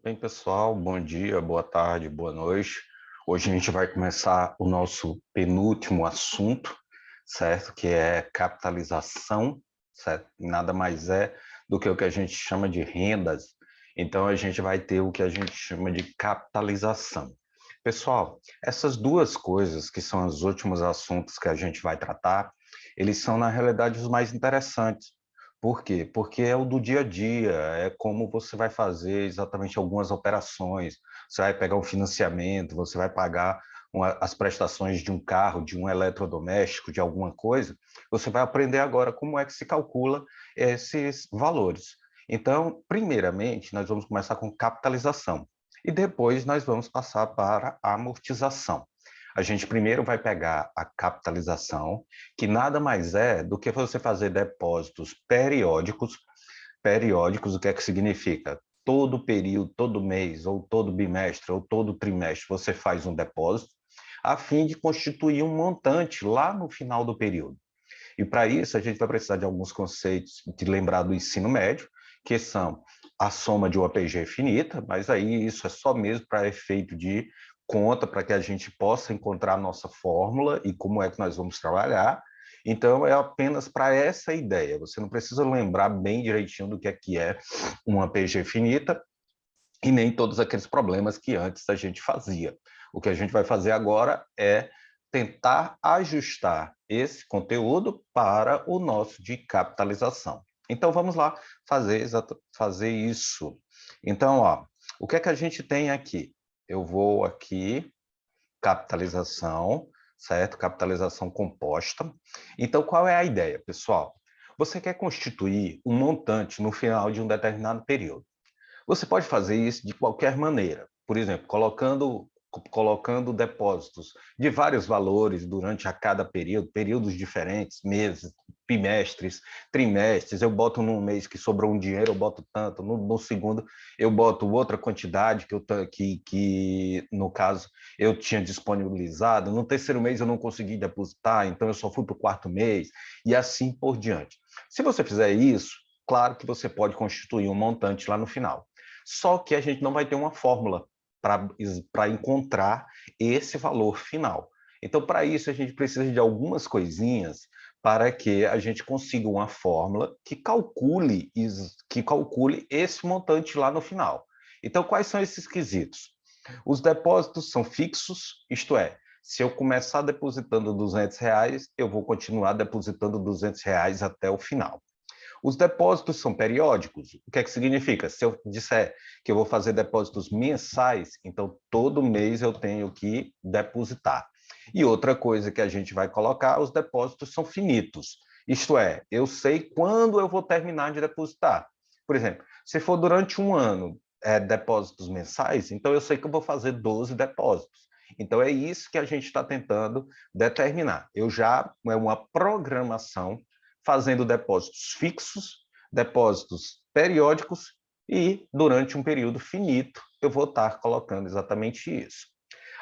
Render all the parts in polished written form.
Bem, pessoal, bom dia, boa tarde, boa noite. Hoje a gente vai começar o nosso penúltimo assunto, certo? Que é capitalização, certo? E nada mais é do que o que a gente chama de rendas. Então a gente vai ter o que a gente chama de capitalização. Pessoal, essas duas coisas, que são os últimos assuntos que a gente vai tratar, eles são, na realidade, os mais interessantes. Por quê? Porque é o do dia a dia, é como você vai fazer exatamente algumas operações. Você vai pegar um financiamento, você vai pagar as prestações de um carro, de um eletrodoméstico, de alguma coisa. Você vai aprender agora como é que se calcula esses valores. Então, primeiramente, nós vamos começar com capitalização e depois nós vamos passar para a amortização. A gente primeiro vai pegar a capitalização, que nada mais é do que você fazer depósitos periódicos. Periódicos, o que é que significa? Todo período, todo mês, ou todo bimestre, ou todo trimestre, você faz um depósito, a fim de constituir um montante lá no final do período. E para isso, a gente vai precisar de alguns conceitos de lembrar do ensino médio, que são a soma de uma PG finita, mas aí isso é só mesmo para efeito de conta, para que a gente possa encontrar a nossa fórmula e como é que nós vamos trabalhar. Então, é apenas para essa ideia. Você não precisa lembrar bem direitinho do que é uma PG finita e nem todos aqueles problemas que antes a gente fazia. O que a gente vai fazer agora é tentar ajustar esse conteúdo para o nosso de capitalização. Então, vamos lá fazer isso. Então, ó, o que é que a gente tem aqui? Eu vou aqui, capitalização, certo? Capitalização composta. Então, qual é a ideia, pessoal? Você quer constituir um montante no final de um determinado período. Você pode fazer isso de qualquer maneira. Por exemplo, colocando depósitos de vários valores durante a cada período, períodos diferentes, meses, bimestres, trimestres. Eu boto num mês que sobrou um dinheiro, eu boto tanto. No segundo, eu boto outra quantidade que, no caso, eu tinha disponibilizado. No terceiro mês, eu não consegui depositar, então eu só fui para o quarto mês, e assim por diante. Se você fizer isso, claro que você pode constituir um montante lá no final. Só que a gente não vai ter uma fórmula para encontrar esse valor final. Então, para isso, a gente precisa de algumas coisinhas para que a gente consiga uma fórmula que calcule esse montante lá no final. Então, quais são esses quesitos? Os depósitos são fixos, isto é, se eu começar depositando R$ 200, eu vou continuar depositando R$ 200 até o final. Os depósitos são periódicos. O que é que significa? Se eu disser que eu vou fazer depósitos mensais, então todo mês eu tenho que depositar. E outra coisa que a gente vai colocar, os depósitos são finitos. Isto é, eu sei quando eu vou terminar de depositar. Por exemplo, se for durante um ano, depósitos mensais, então eu sei que eu vou fazer 12 depósitos. Então é isso que a gente está tentando determinar. É uma programação fazendo depósitos fixos, depósitos periódicos e, durante um período finito, eu vou estar colocando exatamente isso.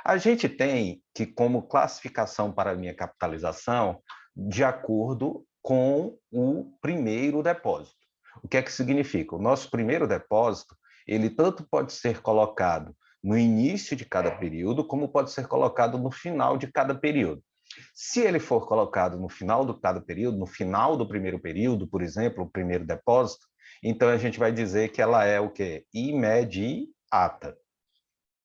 A gente tem que, como classificação para a minha capitalização, de acordo com o primeiro depósito. O que é que significa? O nosso primeiro depósito, ele tanto pode ser colocado no início de cada período, como pode ser colocado no final de cada período. Se ele for colocado no final de cada período, no final do primeiro período, por exemplo, o primeiro depósito, então a gente vai dizer que ela é o quê? Imediata.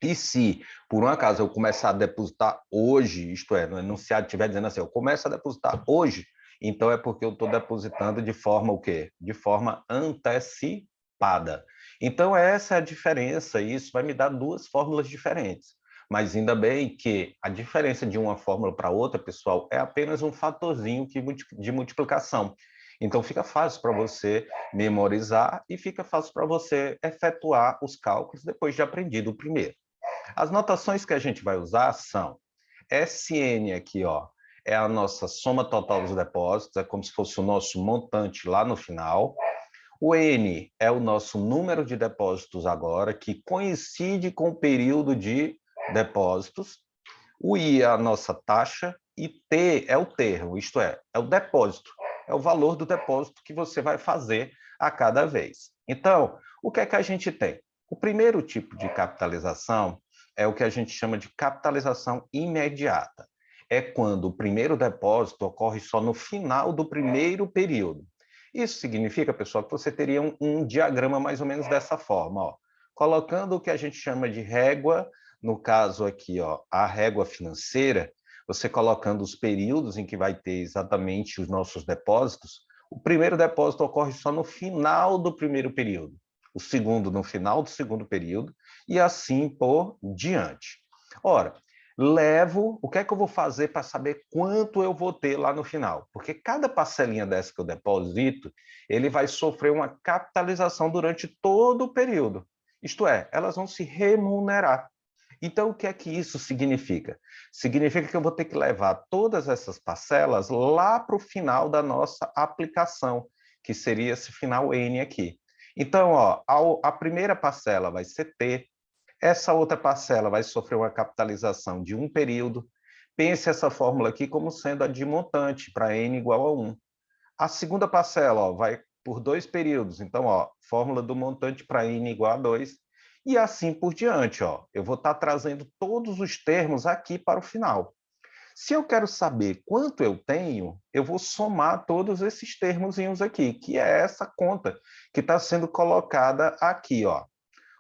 E se, por um acaso, eu começar a depositar hoje, isto é, no enunciado estiver dizendo assim, eu começo a depositar hoje, então é porque eu estou depositando de forma o quê? De forma antecipada. Então, essa é a diferença, e isso vai me dar duas fórmulas diferentes. Mas ainda bem que a diferença de uma fórmula para outra, pessoal, é apenas um fatorzinho de multiplicação. Então, fica fácil para você memorizar e fica fácil para você efetuar os cálculos depois de aprendido o primeiro. As notações que a gente vai usar são SN aqui, ó, é a nossa soma total dos depósitos, é como se fosse o nosso montante lá no final. O N é o nosso número de depósitos agora, que coincide com o período de depósitos. O I é a nossa taxa e T é o termo, isto é o depósito, é o valor do depósito que você vai fazer a cada vez. Então, o que é que a gente tem? O primeiro tipo de capitalização é o que a gente chama de capitalização imediata. É quando o primeiro depósito ocorre só no final do primeiro período. Isso significa, pessoal, que você teria um diagrama mais ou menos dessa forma, ó, colocando o que a gente chama de régua, no caso aqui, ó, a régua financeira, você colocando os períodos em que vai ter exatamente os nossos depósitos. O primeiro depósito ocorre só no final do primeiro período, o segundo no final do segundo período, e assim por diante. Ora, o que é que eu vou fazer para saber quanto eu vou ter lá no final? Porque cada parcelinha dessa que eu deposito, ele vai sofrer uma capitalização durante todo o período. Isto é, elas vão se remunerar. Então, o que é que isso significa? Significa que eu vou ter que levar todas essas parcelas lá para o final da nossa aplicação, que seria esse final N aqui. Então, ó, a primeira parcela vai ser T, essa outra parcela vai sofrer uma capitalização de um período. Pense essa fórmula aqui como sendo a de montante, para N igual a 1. A segunda parcela, ó, vai por 2 períodos. Então, ó, fórmula do montante para N igual a 2. E assim por diante. Ó. Eu vou estar trazendo todos os termos aqui para o final. Se eu quero saber quanto eu tenho, eu vou somar todos esses termozinhos aqui, que é essa conta que está sendo colocada aqui. Ó.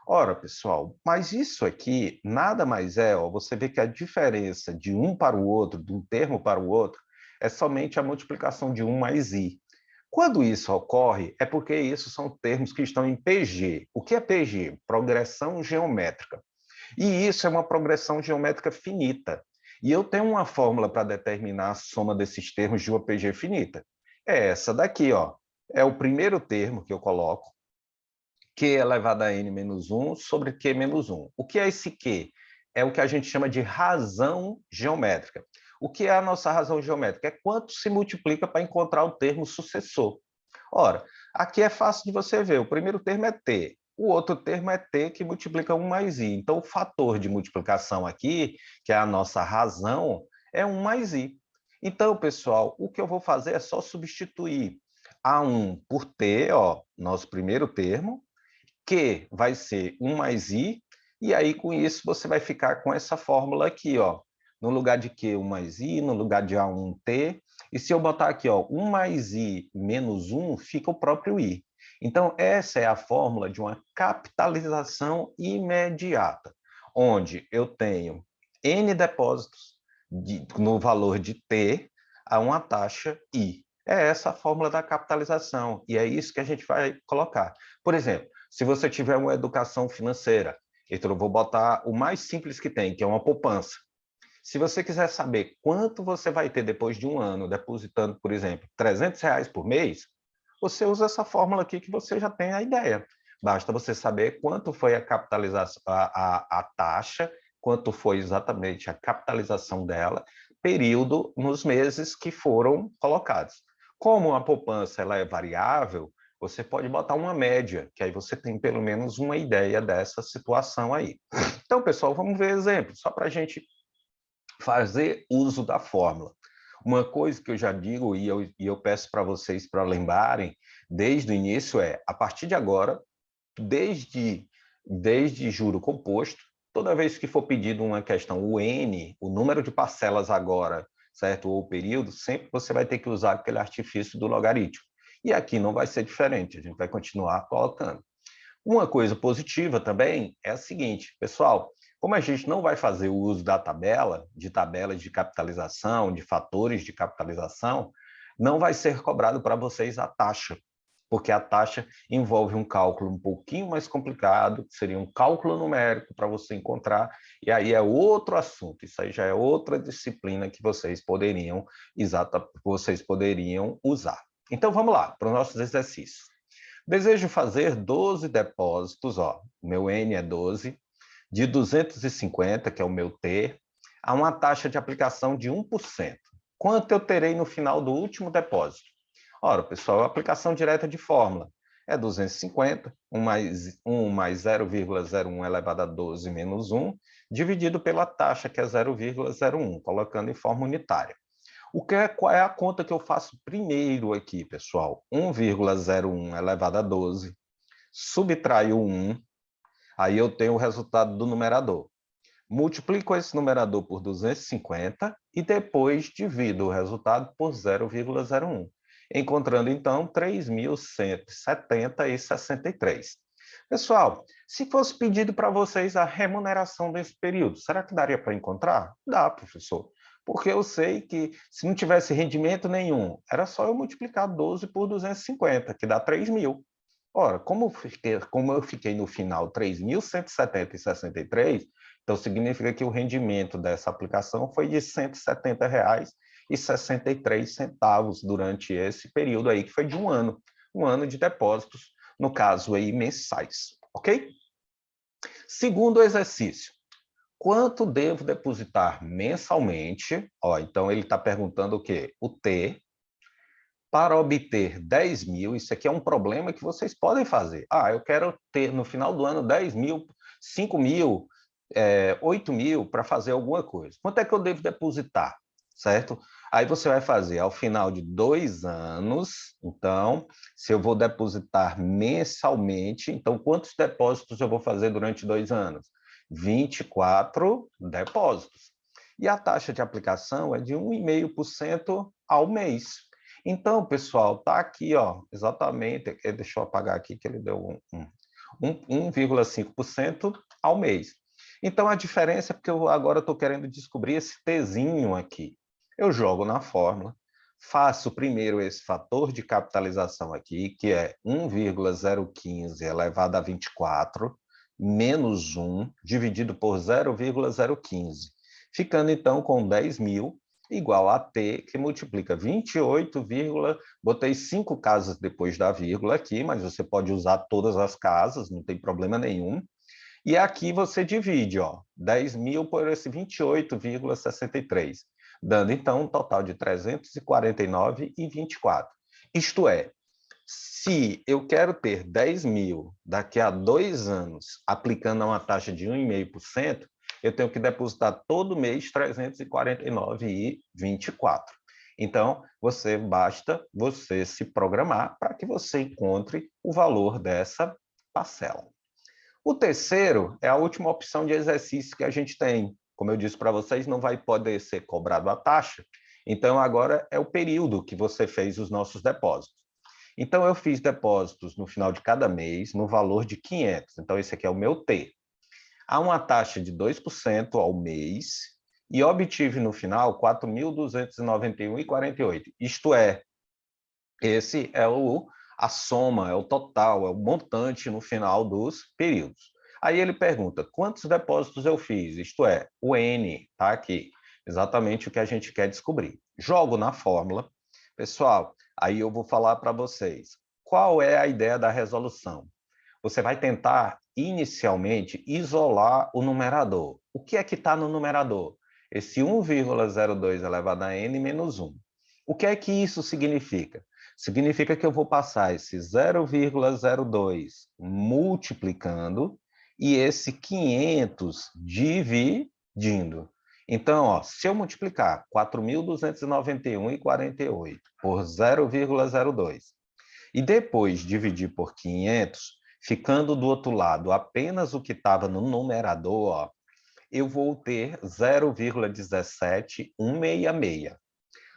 Ora, pessoal, mas isso aqui nada mais é, ó, você vê que a diferença de um para o outro, de um termo para o outro, é somente a multiplicação de 1 mais i. Quando isso ocorre, é porque isso são termos que estão em PG. O que é PG? Progressão geométrica. E isso é uma progressão geométrica finita. E eu tenho uma fórmula para determinar a soma desses termos de uma PG finita. É essa daqui, ó. É o primeiro termo que eu coloco, Q elevado a n menos 1 sobre Q menos 1. O que é esse Q? É o que a gente chama de razão geométrica. O que é a nossa razão geométrica? É quanto se multiplica para encontrar o termo sucessor. Ora, aqui é fácil de você ver. O primeiro termo é T. O outro termo é T que multiplica 1 mais I. Então, o fator de multiplicação aqui, que é a nossa razão, é 1 mais I. Então, pessoal, o que eu vou fazer é só substituir A1 por T, ó, nosso primeiro termo, Q vai ser 1 mais I, e aí com isso você vai ficar com essa fórmula aqui, ó. No lugar de Q, 1 mais I, no lugar de A1, T. E se eu botar aqui, ó, 1 mais I menos 1, fica o próprio I. Então, essa é a fórmula de uma capitalização imediata, onde eu tenho N depósitos no valor de T a uma taxa I. É essa a fórmula da capitalização, e é isso que a gente vai colocar. Por exemplo, se você tiver uma educação financeira, então eu vou botar o mais simples que tem, que é uma poupança. Se você quiser saber quanto você vai ter depois de um ano depositando, por exemplo, R$ 300 por mês, você usa essa fórmula aqui que você já tem a ideia. Basta você saber quanto foi a capitalização, a taxa, quanto foi exatamente a capitalização dela, período nos meses que foram colocados. Como a poupança ela é variável, você pode botar uma média, que aí você tem pelo menos uma ideia dessa situação aí. Então, pessoal, vamos ver exemplos, só para a gente fazer uso da fórmula. Uma coisa que eu já digo e eu peço para vocês para lembrarem desde o início é, a partir de agora, desde juro composto, toda vez que for pedido uma questão, o N, o número de parcelas agora, certo? Ou o período, sempre você vai ter que usar aquele artifício do logaritmo. E aqui não vai ser diferente, a gente vai continuar colocando. Uma coisa positiva também é a seguinte, pessoal, como a gente não vai fazer o uso da tabela, de tabelas de capitalização, de fatores de capitalização, não vai ser cobrado para vocês a taxa, porque a taxa envolve um cálculo um pouquinho mais complicado, que seria um cálculo numérico para você encontrar, e aí é outro assunto, isso aí já é outra disciplina que vocês poderiam usar. Então vamos lá, para os nossos exercícios. Desejo fazer 12 depósitos, ó, o meu N é 12, de 250, que é o meu T, a uma taxa de aplicação de 1%. Quanto eu terei no final do último depósito? Ora, pessoal, a aplicação direta de fórmula é 250, 1 mais 0,01 elevado a 12 menos 1, dividido pela taxa, que é 0,01, colocando em forma unitária. Qual é a conta que eu faço primeiro aqui, pessoal? 1,01 elevado a 12, subtraio 1, Aí eu tenho o resultado do numerador. Multiplico esse numerador por 250 e depois divido o resultado por 0,01, encontrando, então, 3.170,63. Pessoal, se fosse pedido para vocês a remuneração desse período, será que daria para encontrar? Dá, professor. Porque eu sei que se não tivesse rendimento nenhum, era só eu multiplicar 12 por 250, que dá 3.000. Ora, como eu fiquei no final 3.170,63, então significa que o rendimento dessa aplicação foi de R$ 170,63 durante esse período aí, que foi de um ano de depósitos, no caso aí mensais, ok? Segundo exercício, quanto devo depositar mensalmente? Ó, então ele está perguntando o quê? O T, para obter 10.000, isso aqui é um problema que vocês podem fazer. Ah, eu quero ter no final do ano 10.000, 5.000, 8.000 para fazer alguma coisa. Quanto é que eu devo depositar? Certo? Aí você vai fazer ao final de 2 anos, então, se eu vou depositar mensalmente, então quantos depósitos eu vou fazer durante 2 anos? 24 depósitos. E a taxa de aplicação é de 1,5% ao mês. Então, pessoal, tá aqui, ó, exatamente, deixa eu apagar aqui que ele deu 1,5% ao mês. Então, a diferença é porque eu agora estou querendo descobrir esse Tzinho aqui. Eu jogo na fórmula, faço primeiro esse fator de capitalização aqui, que é 1,015 elevado a 24, menos 1, dividido por 0,015, ficando então com 10.000, igual a T, que multiplica 28, botei 5 casas depois da vírgula aqui, mas você pode usar todas as casas, não tem problema nenhum. E aqui você divide, ó, 10.000 por esse 28,63, dando então um total de 349,24. Isto é, se eu quero ter 10.000 daqui a 2 anos, aplicando a uma taxa de 1,5%, eu tenho que depositar todo mês 349,24. Então, basta você se programar para que você encontre o valor dessa parcela. O terceiro é a última opção de exercício que a gente tem. Como eu disse para vocês, não vai poder ser cobrado a taxa. Então, agora é o período que você fez os nossos depósitos. Então, eu fiz depósitos no final de cada mês no valor de 500. Então, esse aqui é o meu T. Há uma taxa de 2% ao mês e obtive no final 4.291,48. Isto é, esse é a soma, é o total, é o montante no final dos períodos. Aí ele pergunta, quantos depósitos eu fiz? Isto é, o N, tá aqui. Exatamente o que a gente quer descobrir. Jogo na fórmula. Pessoal, aí eu vou falar para vocês. Qual é a ideia da resolução? Você vai tentar, inicialmente, isolar o numerador. O que é que está no numerador? Esse 1,02 elevado a n menos 1. O que é que isso significa? Significa que eu vou passar esse 0,02 multiplicando e esse 500 dividindo. Então, ó, se eu multiplicar 4.291,48 por 0,02 e depois dividir por 500, ficando do outro lado apenas o que estava no numerador, ó, eu vou ter 0,17166.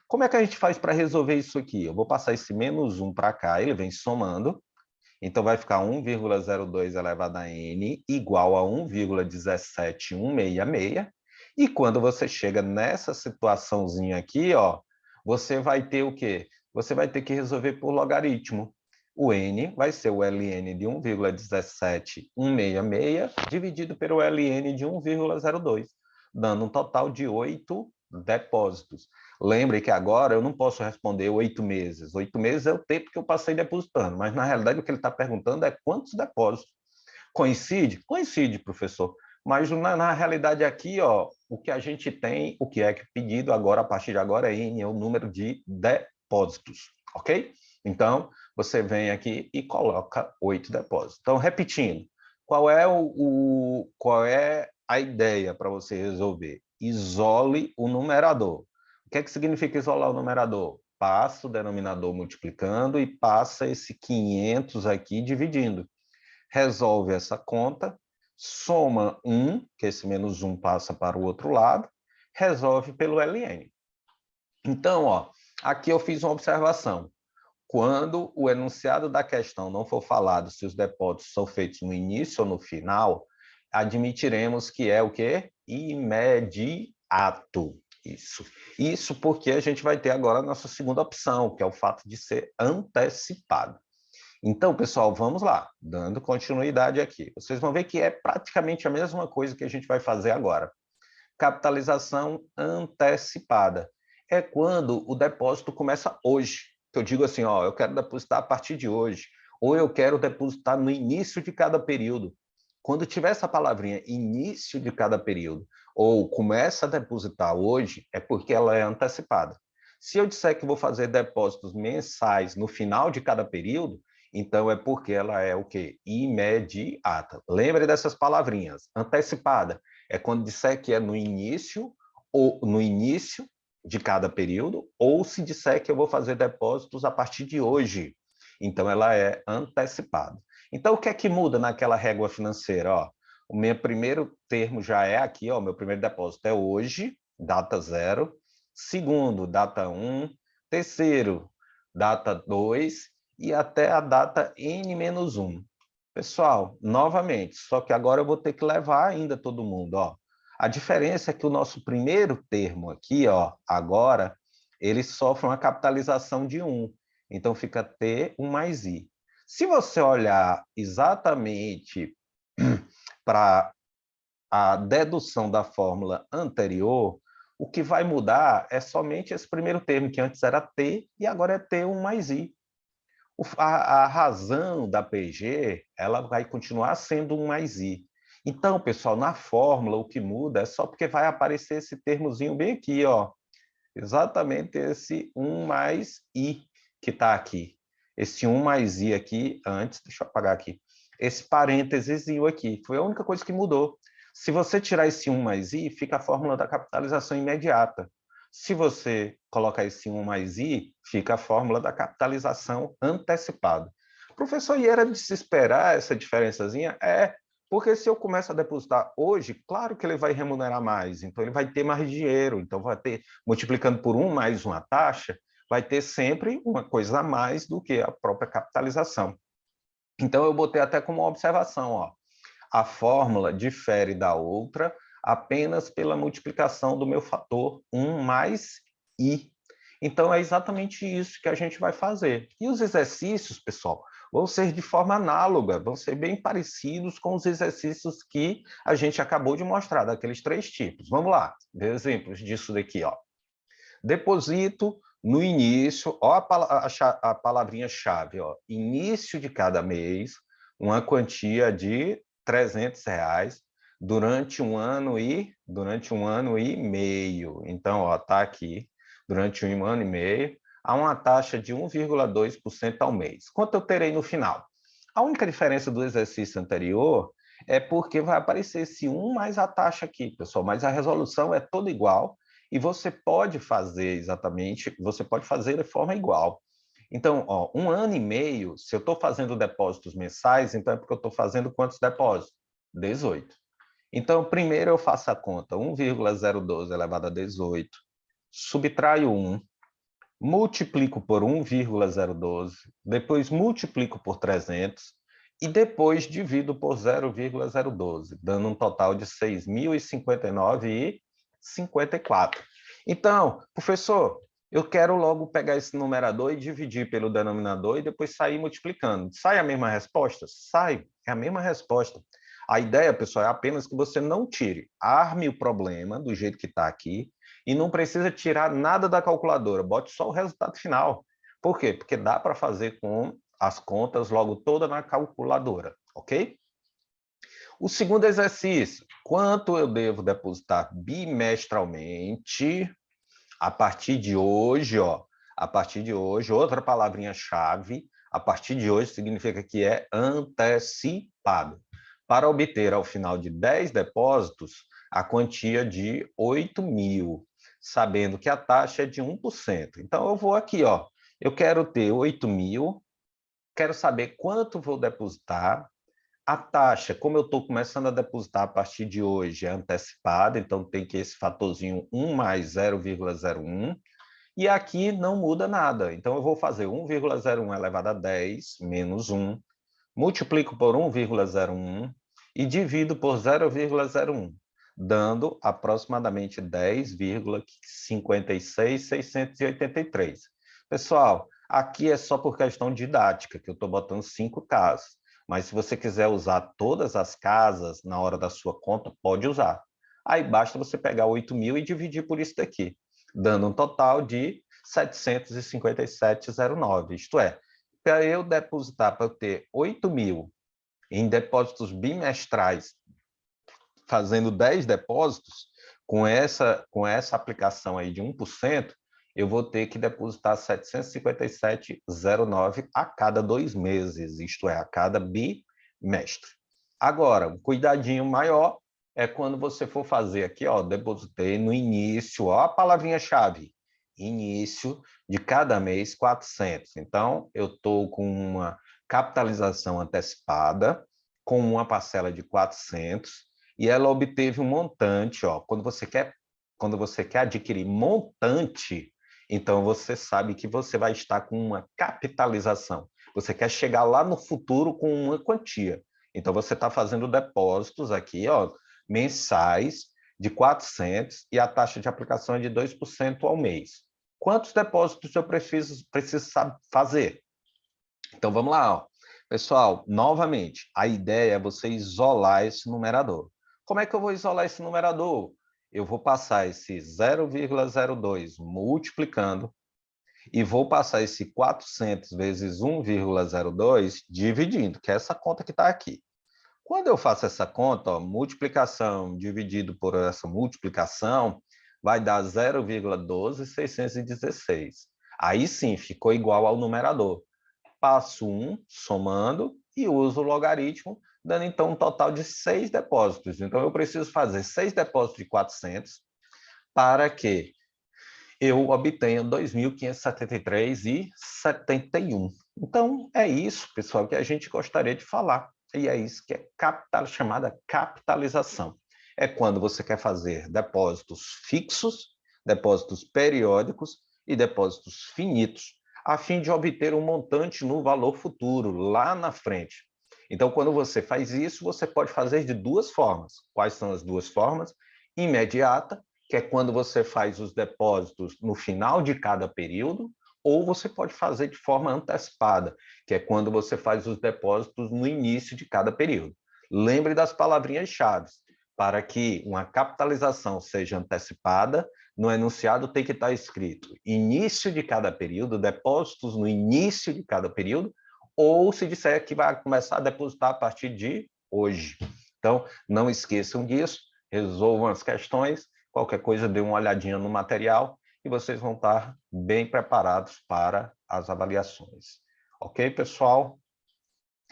Como é que a gente faz para resolver isso aqui? Eu vou passar esse menos 1 para cá, ele vem somando, então vai ficar 1,02 elevado a n igual a 1,17166. E quando você chega nessa situaçãozinha aqui, ó, você vai ter o quê? Você vai ter que resolver por logaritmo. O n vai ser o ln de 1,17166 dividido pelo ln de 1,02, dando um total de 8 depósitos. Lembre que agora eu não posso responder 8 meses. 8 meses é o tempo que eu passei depositando, mas na realidade o que ele está perguntando é quantos depósitos. Coincide? Coincide, professor. Mas na realidade aqui, ó, o que a gente tem, o que é pedido agora, a partir de agora, é o número de depósitos, ok? Então, você vem aqui e coloca 8 depósitos. Então, repetindo, qual é a ideia para você resolver? Isole o numerador. O que é que significa isolar o numerador? Passa o denominador multiplicando e passa esse 500 aqui dividindo. Resolve essa conta, soma 1, que esse menos 1 passa para o outro lado, resolve pelo ln. Então, ó, aqui eu fiz uma observação. Quando o enunciado da questão não for falado se os depósitos são feitos no início ou no final, admitiremos que é o quê? Imediato. Isso porque a gente vai ter agora a nossa segunda opção, que é o fato de ser antecipado. Então, pessoal, vamos lá, dando continuidade aqui. Vocês vão ver que é praticamente a mesma coisa que a gente vai fazer agora. Capitalização antecipada. É quando o depósito começa hoje. Eu digo assim, ó, eu quero depositar a partir de hoje, ou eu quero depositar no início de cada período. Quando tiver essa palavrinha início de cada período, ou começa a depositar hoje, é porque ela é antecipada. Se eu disser que vou fazer depósitos mensais no final de cada período, então é porque ela é o quê? Imediata. Lembre dessas palavrinhas. Antecipada é quando disser que é no início ou no início de cada período, ou se disser que eu vou fazer depósitos a partir de hoje. Então ela é antecipada. Então o que é que muda naquela régua financeira? Ó, o meu primeiro termo já é aqui, ó, meu primeiro depósito é hoje, data 0. Segundo, data 1. Terceiro, data 2 e até a data N-1. Pessoal, novamente, só que agora eu vou ter que levar ainda todo mundo, ó. A diferença é que o nosso primeiro termo aqui, ó, agora, ele sofre uma capitalização de 1. Então fica T1 mais I. Se você olhar exatamente para a dedução da fórmula anterior, o que vai mudar é somente esse primeiro termo, que antes era T e agora é T1 mais I. A razão da PG, ela vai continuar sendo 1 mais I. Então, pessoal, na fórmula, o que muda é só porque vai aparecer esse termozinho bem aqui, ó. Exatamente esse 1 mais I que está aqui. Esse 1 mais I aqui, antes, deixa eu apagar aqui. Esse parênteses aqui, foi a única coisa que mudou. Se você tirar esse 1 mais I, fica a fórmula da capitalização imediata. Se você colocar esse 1 mais I, fica a fórmula da capitalização antecipada. Professor, e era de se esperar essa diferençazinha? É, porque se eu começo a depositar hoje, claro que ele vai remunerar mais, então ele vai ter mais dinheiro, então vai ter, multiplicando por 1 mais uma taxa, vai ter sempre uma coisa a mais do que a própria capitalização. Então eu botei até como uma observação, ó, a fórmula difere da outra apenas pela multiplicação do meu fator 1 mais I. Então, é exatamente isso que a gente vai fazer. E os exercícios, pessoal, vão ser de forma análoga, vão ser bem parecidos com os exercícios que a gente acabou de mostrar, daqueles 3 tipos. Vamos lá, ver exemplos disso daqui, ó. Deposito no início, ó a palavrinha-chave, ó, início de cada mês, uma quantia de R$300 durante um ano e meio. Então, ó, tá aqui, durante um ano e meio, a uma taxa de 1,2% ao mês. Quanto eu terei no final? A única diferença do exercício anterior é porque vai aparecer esse 1 mais a taxa aqui, pessoal, mas a resolução é toda igual e você pode fazer exatamente, você pode fazer de forma igual. Então, ó, um ano e meio, se eu estou fazendo depósitos mensais, então é porque eu estou fazendo quantos depósitos? 18. Então, primeiro eu faço a conta, 1,012 elevado a 18, subtraio 1, multiplico por 1,012, depois multiplico por 300 e depois divido por 0,012, dando um total de 6.059,54. Então, professor, eu quero logo pegar esse numerador e dividir pelo denominador e depois sair multiplicando. Sai a mesma resposta? Sai, é a mesma resposta. A ideia, pessoal, é apenas que você não tire. Arme o problema do jeito que está aqui e não precisa tirar nada da calculadora. Bote só o resultado final. Por quê? Porque dá para fazer com as contas logo toda na calculadora, ok? O segundo exercício, quanto eu devo depositar bimestralmente a partir de hoje, ó, a partir de hoje, outra palavrinha-chave, a partir de hoje significa que é antecipado. Para obter, ao final de 10 depósitos, a quantia de 8.000, sabendo que a taxa é de 1%. Então, eu vou aqui, ó, eu quero ter 8.000, quero saber quanto vou depositar A taxa, como eu estou começando a depositar a partir de hoje, é antecipada, então tem que esse fatorzinho 1 mais 0,01, e aqui não muda nada. Então, eu vou fazer 1,01 elevado a 10 menos 1, multiplico por 1,01 e divido por 0,01, dando aproximadamente 10,56683. Pessoal, aqui é só por questão didática, que eu estou botando 5 casas. Mas se você quiser usar todas as casas na hora da sua conta, pode usar. Aí basta você pegar 8.000 e dividir por isso daqui, dando um total de 757,09. Isto é, para eu depositar, para eu ter 8.000 em depósitos bimestrais, fazendo 10 depósitos, com essa aplicação aí de 1%, eu vou ter que depositar 757,09 a cada 2 meses, isto é, a cada bimestre. Agora, um cuidadinho maior é quando você for fazer aqui, ó, depositei no início, ó, a palavrinha-chave, início de cada mês 400. Então, eu estou com uma capitalização antecipada, com uma parcela de 400, e ela obteve um montante, ó, quando você quer adquirir montante, então você sabe que você vai estar com uma capitalização. Você quer chegar lá no futuro com uma quantia. Então você está fazendo depósitos aqui, ó, mensais de 400 e a taxa de aplicação é de 2% ao mês. Quantos depósitos eu preciso fazer? Então vamos lá, ó. Pessoal, novamente, a ideia é você isolar esse numerador. Como é que eu vou isolar esse numerador? Eu vou passar esse 0,02 multiplicando e vou passar esse 400 vezes 1,02 dividindo, que é essa conta que está aqui. Quando eu faço essa conta, ó, multiplicação dividido por essa multiplicação, vai dar 0,12616. Aí sim, ficou igual ao numerador. Passo 1, somando, e uso o logaritmo, dando então um total de 6 depósitos. Então, eu preciso fazer 6 depósitos de 400 para que eu obtenha 2.573,71. Então, é isso, pessoal, que a gente gostaria de falar. E é isso que é chamada capitalização. É quando você quer fazer depósitos fixos, depósitos periódicos e depósitos finitos, a fim de obter um montante no valor futuro, lá na frente. Então, quando você faz isso, você pode fazer de duas formas. Quais são as duas formas? Imediata, que é quando você faz os depósitos no final de cada período, ou você pode fazer de forma antecipada, que é quando você faz os depósitos no início de cada período. Lembre das palavrinhas-chave. Para que uma capitalização seja antecipada, no enunciado tem que estar escrito início de cada período, depósitos no início de cada período, ou se disser que vai começar a depositar a partir de hoje. Então, não esqueçam disso, resolvam as questões, qualquer coisa, dê uma olhadinha no material e vocês vão estar bem preparados para as avaliações. Ok, pessoal?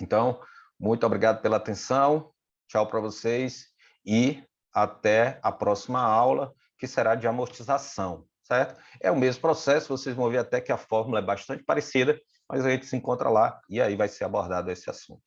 Então, muito obrigado pela atenção, tchau para vocês e até a próxima aula, que será de amortização, certo? É o mesmo processo, vocês vão ver até que a fórmula é bastante parecida, mas a gente se encontra lá e aí vai ser abordado esse assunto.